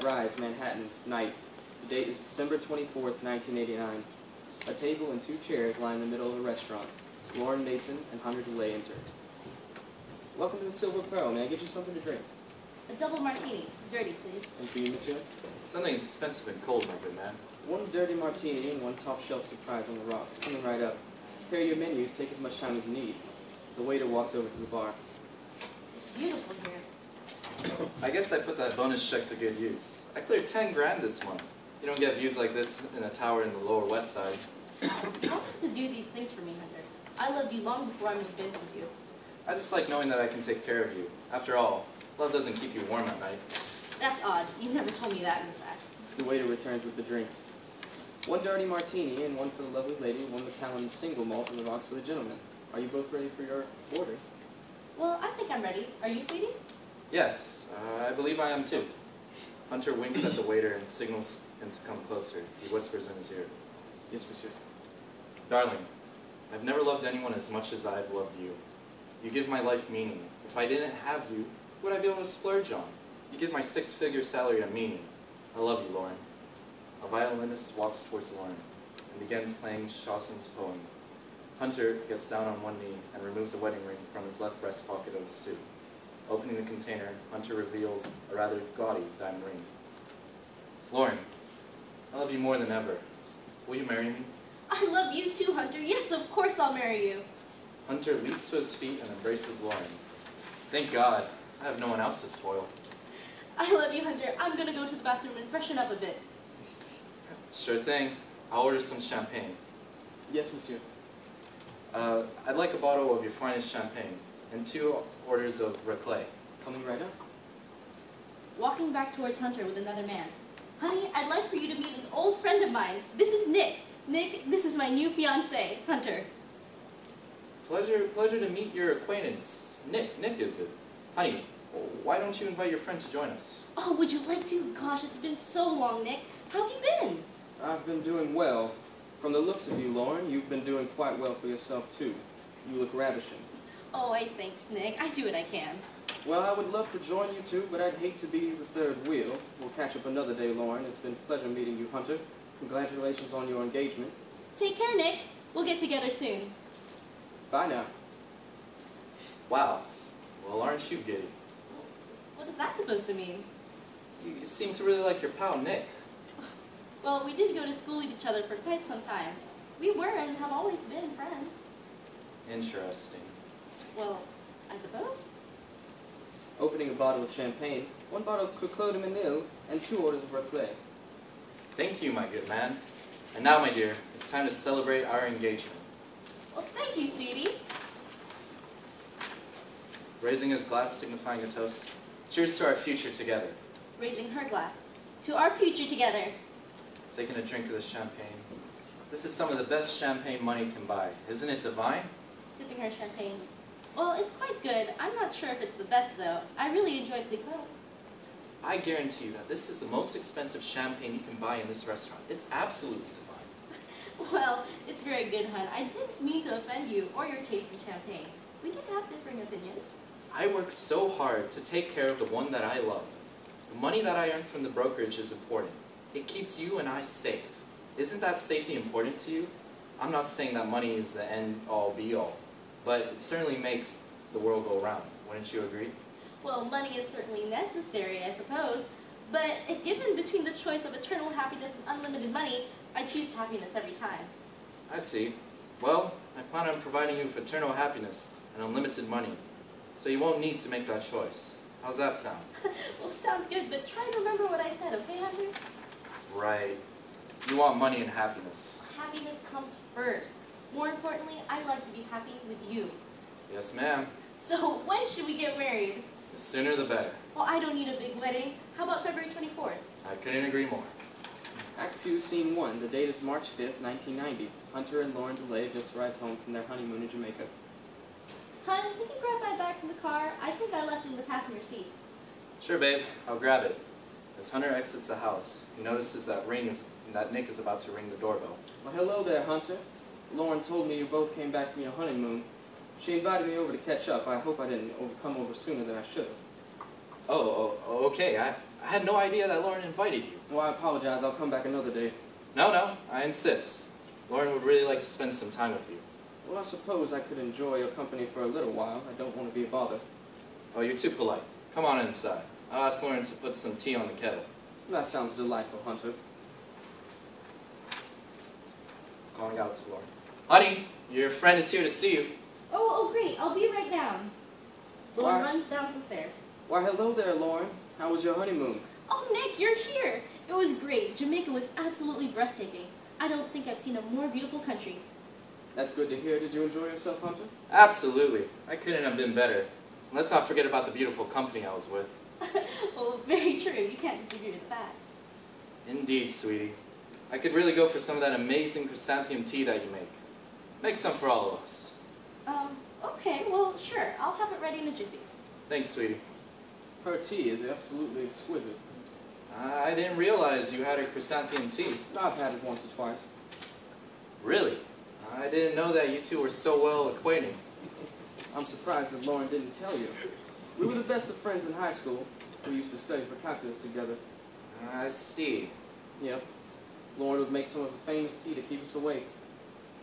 Rise, Manhattan, night. The date is December 24th, 1989. A table and 2 chairs lie in the middle of a restaurant. Lauren Mason and Hunter DeLay enter. Welcome to the Silver Pearl. May I get you something to drink? A double martini. Dirty, please. And for you, monsieur? Something expensive and cold, my good man. 1 dirty martini and 1 top-shelf surprise on the rocks. Coming right up. Prepare your menus. Take as much time as you need. The waiter walks over to the bar. Beautiful here. I guess I put that bonus check to good use. I cleared 10 grand this month. You don't get views like this in a tower in the Lower West Side. You don't have to do these things for me, Hunter. I loved you long before I moved in with you. I just like knowing that I can take care of you. After all, love doesn't keep you warm at night. That's odd. You never told me that in fact. The waiter returns with the drinks. 1 dirty martini and 1 for the lovely lady, 1 Macallan single malt on the rocks for the gentleman. Are you both ready for your order? Well, I think I'm ready. Are you, sweetie? Yes, I believe I am too. Hunter winks at the waiter and signals him to come closer. He whispers in his ear. Yes, monsieur. Darling, I've never loved anyone as much as I've loved you. You give my life meaning. If I didn't have you, what would I be able to splurge on? You give my 6-figure salary a meaning. I love you, Lauren. A violinist walks towards Lauren and begins playing Chaucer's poem. Hunter gets down on one knee and removes a wedding ring from his left breast pocket of his suit. Opening the container, Hunter reveals a rather gaudy diamond ring. Lauren, I love you more than ever. Will you marry me? I love you too, Hunter. Yes, of course I'll marry you. Hunter leaps to his feet and embraces Lauren. Thank God, I have no one else to spoil. I love you, Hunter. I'm going to go to the bathroom and freshen up a bit. Sure thing. I'll order some champagne. Yes, monsieur. I'd like a bottle of your finest champagne and 2 orders of Raclette. Coming right up. Walking back towards Hunter with another man. Honey, I'd like for you to meet an old friend of mine. This is Nick. Nick, this is my new fiancé, Hunter. Pleasure to meet your acquaintance. Nick is it? Honey, why don't you invite your friend to join us? Oh, would you like to? Gosh, it's been so long, Nick. How have you been? I've been doing well. From the looks of you, Lauren, you've been doing quite well for yourself, too. You look ravishing. Oh, thanks, Nick. I do what I can. Well, I would love to join you, too, but I'd hate to be the third wheel. We'll catch up another day, Lauren. It's been a pleasure meeting you, Hunter. Congratulations on your engagement. Take care, Nick. We'll get together soon. Bye now. Wow. Well, aren't you giddy? What is that supposed to mean? You seem to really like your pal, Nick. Well, we did go to school with each other for quite some time. We were and have always been friends. Interesting. Well, I suppose. Opening a bottle of champagne, 1 bottle of Clos de Menil, and 2 orders of Raclette. Thank you, my good man. And now, my dear, it's time to celebrate our engagement. Well, thank you, sweetie. Raising his glass, signifying a toast. Cheers to our future together. Raising her glass. To our future together. Taking a drink of the champagne. This is some of the best champagne money can buy. Isn't it divine? Sipping her champagne. Well, it's quite good. I'm not sure if it's the best, though. I really enjoyed Clicquot. I guarantee you that this is the most expensive champagne you can buy in this restaurant. It's absolutely divine. Well, it's very good, hon. I didn't mean to offend you or your taste in champagne. We can have differing opinions. I work so hard to take care of the one that I love. The money that I earn from the brokerage is important. It keeps you and I safe. Isn't that safety important to you? I'm not saying that money is the end-all be-all, but it certainly makes the world go round. Wouldn't you agree? Well, money is certainly necessary, I suppose, but if given between the choice of eternal happiness and unlimited money, I choose happiness every time. I see. Well, I plan on providing you with eternal happiness and unlimited money, so you won't need to make that choice. How's that sound? Well, sounds good, but try to remember what I said, okay, Hunter? Right. You want money and happiness. Happiness comes first. More importantly, I'd like to be happy with you. Yes, ma'am. So, when should we get married? The sooner the better. Well, I don't need a big wedding. How about February 24th? I couldn't agree more. Act 2, Scene 1. The date is March 5th, 1990. Hunter and Lauren DeLay have just arrived home from their honeymoon in Jamaica. Hun, you can grab my bag from the car. I think I left it in the passenger seat. Sure, babe. I'll grab it. As Hunter exits the house, he notices that Nick is about to ring the doorbell. Well, hello there, Hunter. Lauren told me you both came back from your honeymoon. She invited me over to catch up. I hope I didn't come over sooner than I should have. Oh, okay. I I had no idea that Lauren invited you. Well, I apologize. I'll come back another day. No, I insist. Lauren would really like to spend some time with you. Well, I suppose I could enjoy your company for a little while. I don't want to be a bother. Oh, you're too polite. Come on inside. I'll ask Lauren to put some tea on the kettle. That sounds delightful, Hunter. Calling out to Lauren. Honey, your friend is here to see you. Oh, great. I'll be right down. Lauren Why? runs down the stairs. Why, hello there, Lauren. How was your honeymoon? Oh, Nick, you're here. It was great. Jamaica was absolutely breathtaking. I don't think I've seen a more beautiful country. That's good to hear. Did you enjoy yourself, Hunter? Absolutely. I couldn't have been better. Let's not forget about the beautiful company I was with. Well, very true. You can't disagree with the facts. Indeed, sweetie. I could really go for some of that amazing chrysanthemum tea that you make. Make some for all of us. Okay, well, sure. I'll have it ready in a jiffy. Thanks, sweetie. Her tea is absolutely exquisite. I didn't realize you had a chrysanthemum tea. I've had it once or twice. Really? I didn't know that you two were so well acquainted. I'm surprised that Lauren didn't tell you. We were the best of friends in high school. We used to study for calculus together. I see. Yep. Lauren would make some of the famous tea to keep us awake.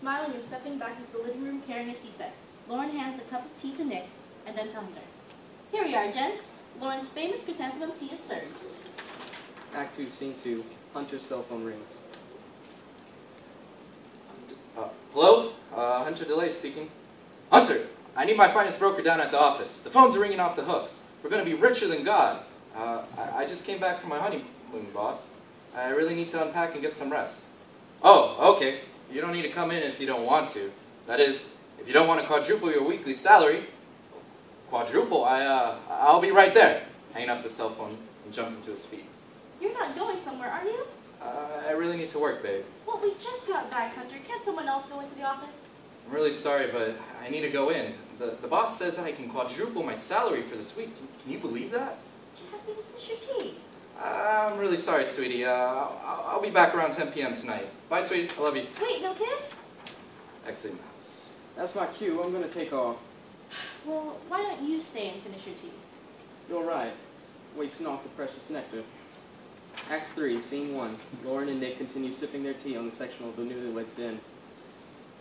Smiling and stepping back into the living room carrying a tea set, Lauren hands a cup of tea to Nick and then to Hunter. Here we are, gents. Lauren's famous chrysanthemum tea is served. Act 2, Scene 2. Hunter's cell phone rings. Hello? Hunter DeLay speaking. Hunter, I need my finest broker down at the office. The phones are ringing off the hooks. We're going to be richer than God. I just came back from my honeymoon, boss. I really need to unpack and get some rest. Oh, okay. You don't need to come in if you don't want to. That is, if you don't want to quadruple your weekly salary. Quadruple? I'll be right there. Hanging up the cell phone and jumping to his feet. You're not going somewhere, are you? I really need to work, babe. Well, we just got back, Hunter. Can't someone else go into the office? I'm really sorry, but I need to go in. The boss says that I can quadruple my salary for this week. Can you believe that? You haven't even finished your tea. I'm really sorry, sweetie. I'll be back around 10 p.m. tonight. Bye, sweetie. I love you. Wait, no kiss? Exiting the house. That's my cue. I'm going to take off. Well, why don't you stay and finish your tea? You're right. Wasting off the precious nectar. Act 3, Scene 1. Lauren and Nick continue sipping their tea on the sectional of the newlyweds den.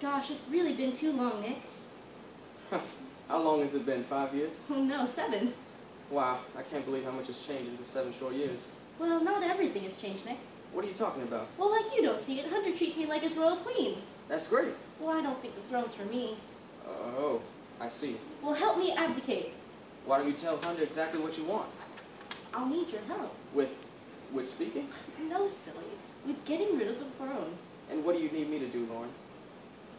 Gosh, it's really been too long, Nick. How long has it been? 5 years? Oh, no, 7. Wow, I can't believe how much has changed in just 7 short years. Well, not everything has changed, Nick. What are you talking about? Well, like you don't see it, Hunter treats me like his royal queen. That's great. Well, I don't think the throne's for me. Oh, I see. Well, help me abdicate. Why don't you tell Hunter exactly what you want? I'll need your help. With speaking? No, silly. With getting rid of the throne. And what do you need me to do, Lauren?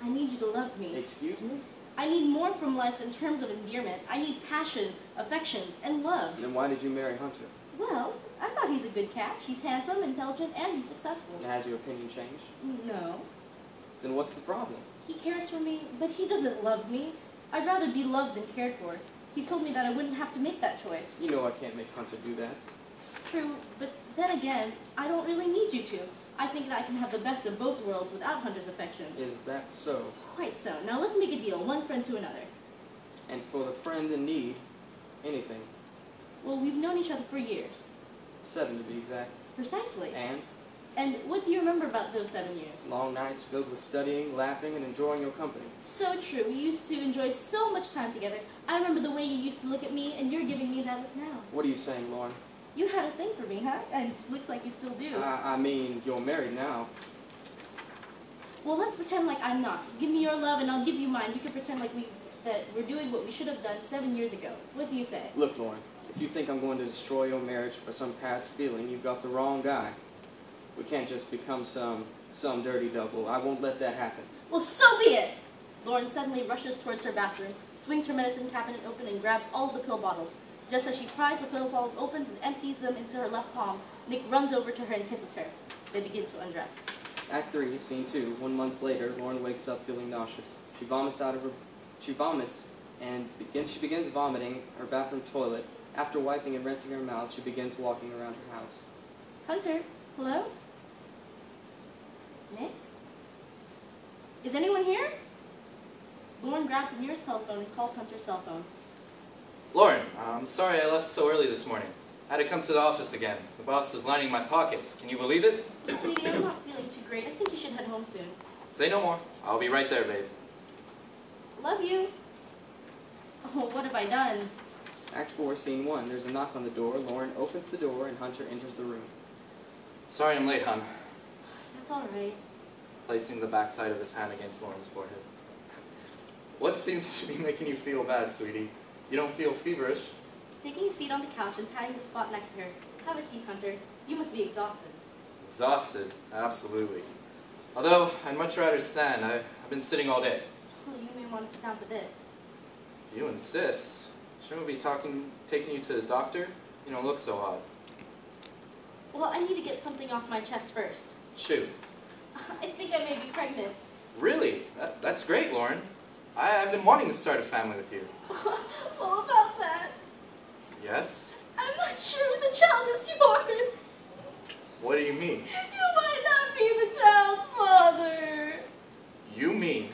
I need you to love me. Excuse me? I need more from life in terms of endearment. I need passion, affection, and love. Then why did you marry Hunter? Well, I thought he's a good catch. He's handsome, intelligent, and he's successful. Has your opinion changed? No. Then what's the problem? He cares for me, but he doesn't love me. I'd rather be loved than cared for. He told me that I wouldn't have to make that choice. You know I can't make Hunter do that. True, but then again, I don't really need you to. I think that I can have the best of both worlds without Hunter's affection. Is that so? Quite so. Now let's make a deal, one friend to another. And for the friend in need, anything. Well, we've known each other for years. 7 to be exact. Precisely. And what do you remember about those 7 years? long nights filled with studying, laughing, and enjoying your company. So true. We used to enjoy so much time together. I remember the way you used to look at me, and you're giving me that look now. What are you saying, Lauren? You had a thing for me, huh? And it looks like you still do. I mean, you're married now. Well, let's pretend like I'm not. Give me your love, and I'll give you mine. We can pretend like that we're doing what we should have done 7 years ago. What do you say? Look, Lauren, if you think I'm going to destroy your marriage for some past feeling, you've got the wrong guy. We can't just become some dirty double. I won't let that happen. Well, so be it! Lauren suddenly rushes towards her bathroom, swings her medicine cabinet open, and grabs all of the pill bottles. Just as she pries the pill bottles open and empties them into her left palm, Nick runs over to her and kisses her. They begin to undress. Act 3, Scene 2. 1 month later, Lauren wakes up feeling nauseous. She vomits and she begins vomiting her bathroom toilet. After wiping and rinsing her mouth, she begins walking around her house. Hunter, hello? Nick? Is anyone here? Lauren grabs the nearest cell phone and calls Hunter's cell phone. Lauren, I'm sorry I left so early this morning. I had to come to the office again. The boss is lining my pockets. Can you believe it? Sweetie, I'm not feeling too great. I think you should head home soon. Say no more. I'll be right there, babe. Love you. Oh, what have I done? Act 4, Scene 1. There's a knock on the door. Lauren opens the door and Hunter enters the room. Sorry I'm late, hon. That's all right. Placing the backside of his hand against Lauren's forehead. What seems to be making you feel bad, sweetie? You don't feel feverish? Taking a seat on the couch and patting the spot next to her. Have a seat, Hunter. You must be exhausted. Exhausted, absolutely. Although, I'd much rather stand. I've been sitting all day. Well, you may want to sit down for this. You insist. Shouldn't we be taking you to the doctor? You don't look so hot. Well, I need to get something off my chest first. Shoot. I think I may be pregnant. Really? That's great, Lauren. I've been wanting to start a family with you. Well, about that, Yes? I'm not sure the child is yours. What do you mean? You might not be the child's father. You mean?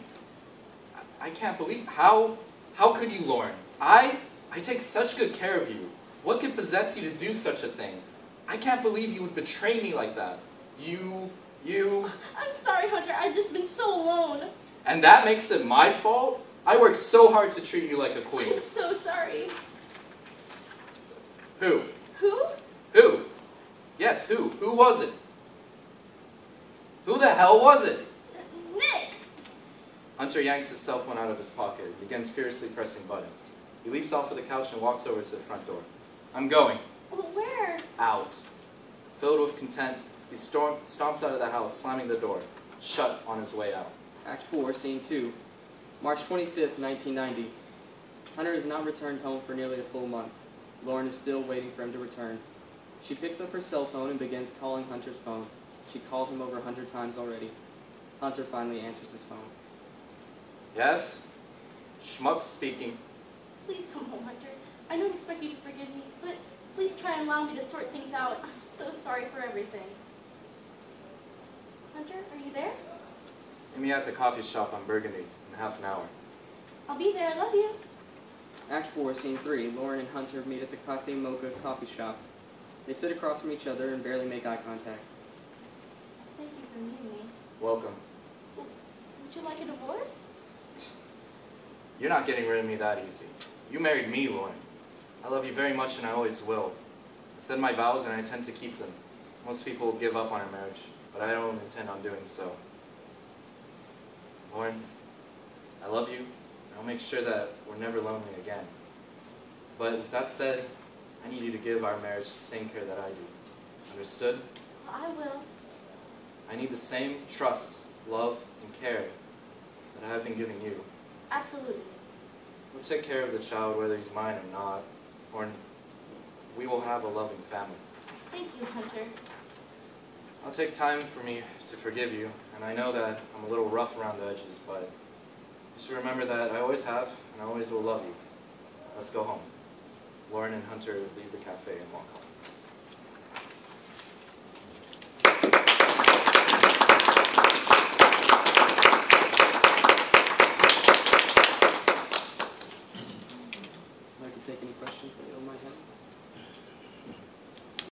I can't believe. How could you, Lauren? I take such good care of you. What could possess you to do such a thing? I can't believe you would betray me like that. You... I'm sorry, Hunter. I've just been so alone. And that makes it my fault? I worked so hard to treat you like a queen. I'm so sorry. Who? Who? Who? Yes, who? Who was it? Who the hell was it? Nick! Hunter yanks his cell phone out of his pocket and begins furiously pressing buttons. He leaps off of the couch and walks over to the front door. I'm going. Well, where? Out. Filled with content, he stomps out of the house, slamming the door, shut on his way out. Act 4, Scene 2. March 25th, 1990. Hunter has not returned home for nearly a full month. Lauren is still waiting for him to return. She picks up her cell phone and begins calling Hunter's phone. She called him over 100 times already. Hunter finally answers his phone. Yes? Schmuck speaking. Please come home, Hunter. I don't expect you to forgive me, but please try and allow me to sort things out. I'm so sorry for everything. Hunter, are you there? Meet me at the coffee shop on Burgundy in half an hour. I'll be there. I love you. Act 4, Scene 3. Lauren and Hunter meet at the Cafe Mocha coffee shop. They sit across from each other and barely make eye contact. Thank you for meeting me. Welcome. Would you like a divorce? You're not getting rid of me that easy. You married me, Lauren. I love you very much and I always will. I said my vows and I intend to keep them. Most people give up on a marriage, but I don't intend on doing so. Lauren, I love you. I'll make sure that we're never lonely again. But with that said, I need you to give our marriage the same care that I do. Understood? I will. I need the same trust, love, and care that I have been giving you. Absolutely. We'll take care of the child whether he's mine or not, or we will have a loving family. Thank you, Hunter. I'll take time for me to forgive you, and I know that I'm a little rough around the edges, but just remember that I always have, and I always will love you. Let's go home. Lauren and Hunter leave the cafe and walk home.